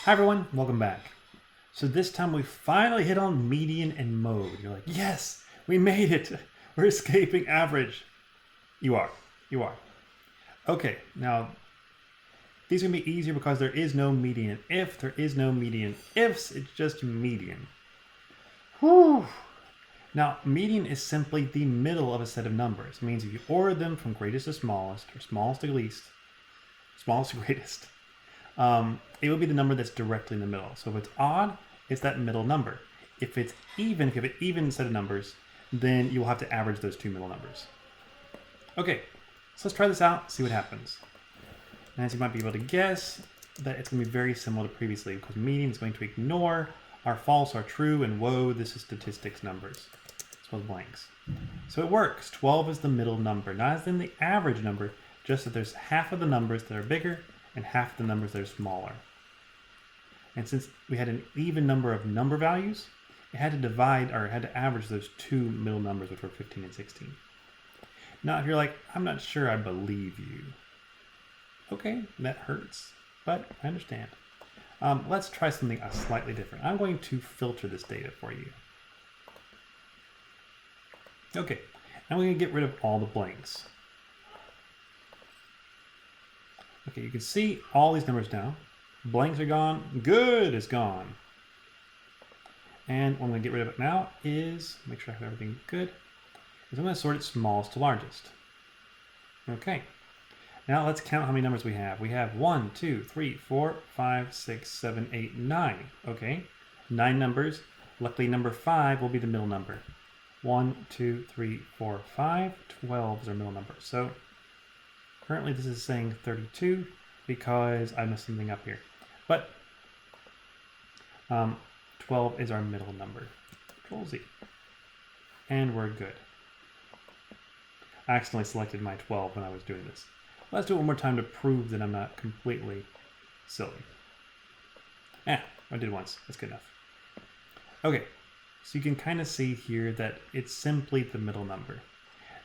Hi everyone, welcome back. So this time we finally hit on median and mode. You're like, yes, we made it. We're escaping average. You are. Okay, now these are going to be easier because there is no median if. There is no median ifs, it's just median. Whew. Now, median is simply the middle of a set of numbers. It means if you order them from greatest to smallest, or smallest to least, smallest to greatest, it will be the number that's directly in the middle. So if it's odd, it's that middle number. If it's even, if you have an even set of numbers, then you will have to average those two middle numbers. Okay, so let's try this out, see what happens. And as you might be able to guess, that it's going to be very similar to previously because median is going to ignore our false, our true, and whoa, this is statistics numbers, as well as blanks. So it works. 12 is the middle number, not as in the average number, just that there's half of the numbers that are bigger and half the numbers that are smaller. And since we had an even number of number values, it had to divide, or it had to average those two middle numbers, which were 15 and 16. Now, if you're like, I'm not sure I believe you. Okay, that hurts, but I understand. Let's try something slightly different. I'm going to filter this data for you. Okay, I'm going to get rid of all the blanks. Okay, you can see all these numbers now. Blanks are gone. Good is gone. And what I'm going to get rid of it now is, make sure I have everything good, is I'm going to sort it smallest to largest. Okay. Now let's count how many numbers we have. We have 1, 2, 3, 4, 5, 6, 7, 8, 9. Okay. 9 numbers. Luckily number 5 will be the middle number. 1, 2, 3, 4, 5. 12 is our middle number. So currently this is saying 32 because I messed something up here. But 12 is our middle number. Control Z. And we're good. I accidentally selected my 12 when I was doing this. Let's do it one more time to prove that I'm not completely silly. I did it once. That's good enough. Okay, so you can kind of see here that it's simply the middle number.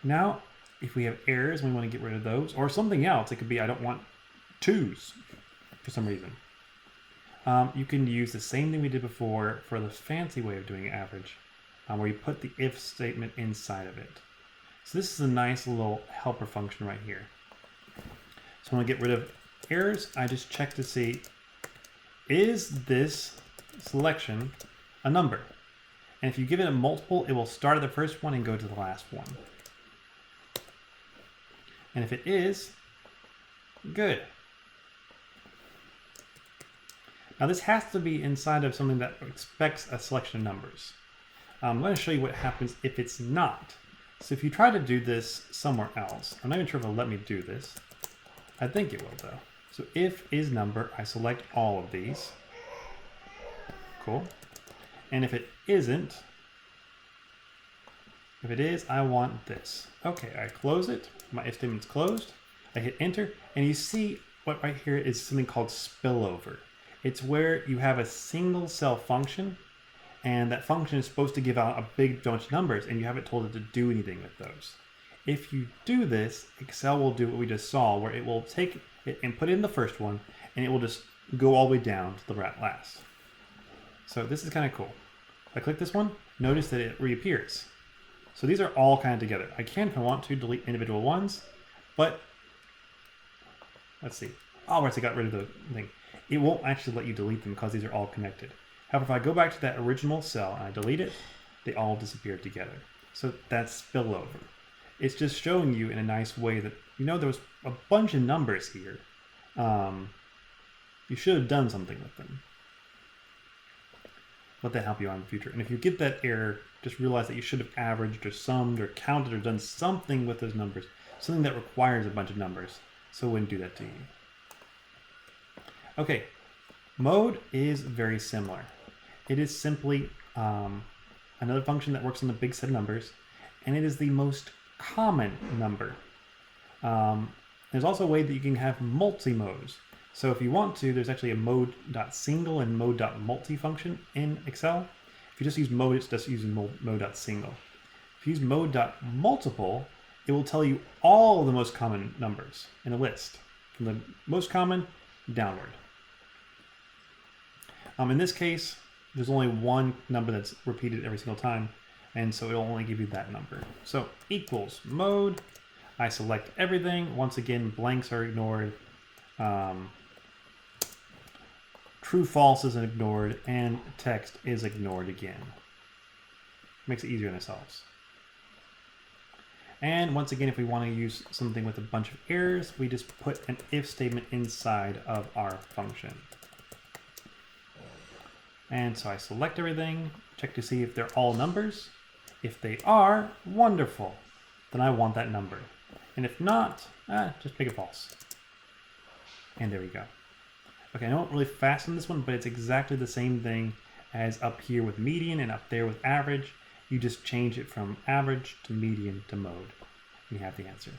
Now, if we have errors, we want to get rid of those, or something else. It could be I don't want 2s for some reason. You can use the same thing we did before for the fancy way of doing average, where you put the if statement inside of it. So this is a nice little helper function right here. So when I get rid of errors, I just check to see, is this selection a number? And if you give it a multiple, it will start at the first one and go to the last one. And if it is, good. Now this has to be inside of something that expects a selection of numbers. I'm going to show you what happens if it's not. So if you try to do this somewhere else, I'm not even sure if it'll let me do this. I think it will though. So if is number, I select all of these. Cool. And if it isn't, if it is, I want this. Okay, I close it. My if statement's closed. I hit enter, and you see what right here is something called spillover. It's where you have a single cell function, and that function is supposed to give out a big bunch of numbers, and you haven't told it to do anything with those. If you do this, Excel will do what we just saw, where it will take it and put it in the first one, and it will just go all the way down to the last. So this is kind of cool. If I click this one, notice that it reappears. So these are all kind of together. I can, if I want to, delete individual ones, but let's see. Oh, I got rid of the thing. It won't actually let you delete them because these are all connected. However, if I go back to that original cell and I delete it, they all disappear together. So that's spillover. It's just showing you in a nice way that, you know, there was a bunch of numbers here. You should have done something with them. Let that help you out in the future. And if you get that error, just realize that you should have averaged or summed or counted or done something with those numbers. Something that requires a bunch of numbers. So it wouldn't do that to you. Okay, mode is very similar. It is simply another function that works on the big set of numbers, and it is the most common number. There's also a way that you can have multi-modes. So if you want to, there's actually a mode.single and mode.multi function in Excel. If you just use mode, it's just using mode.single. If you use mode.multiple, it will tell you all the most common numbers in a list, from the most common downward. In this case, there's only one number that's repeated every single time, and so it'll only give you that number. So equals mode. I select everything. Once again, blanks are ignored. True, false is ignored, and text is ignored again. Makes it easier on ourselves. And once again, if we want to use something with a bunch of errors, we just put an if statement inside of our function. And so I select everything, check to see if they're all numbers. If they are, wonderful. Then I want that number. And if not, just make it false. And there we go. Okay, I know I'm really fast on this one, but it's exactly the same thing as up here with median and up there with average. You just change it from average to median to mode. And you have the answer.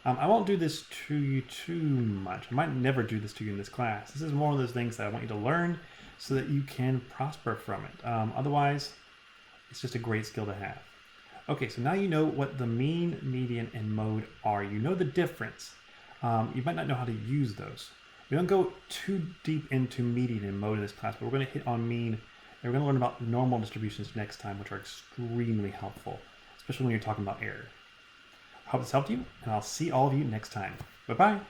I won't do this to you too much. I might never do this to you in this class. This is more of those things that I want you to learn so that you can prosper from it. Otherwise, it's just a great skill to have. Okay, so now you know what the mean, median, and mode are. You know the difference. You might not know how to use those. We don't go too deep into median and mode in this class, but we're going to hit on mean, and we're going to learn about normal distributions next time, which are extremely helpful, especially when you're talking about error. I hope this helped you, and I'll see all of you next time. Bye-bye.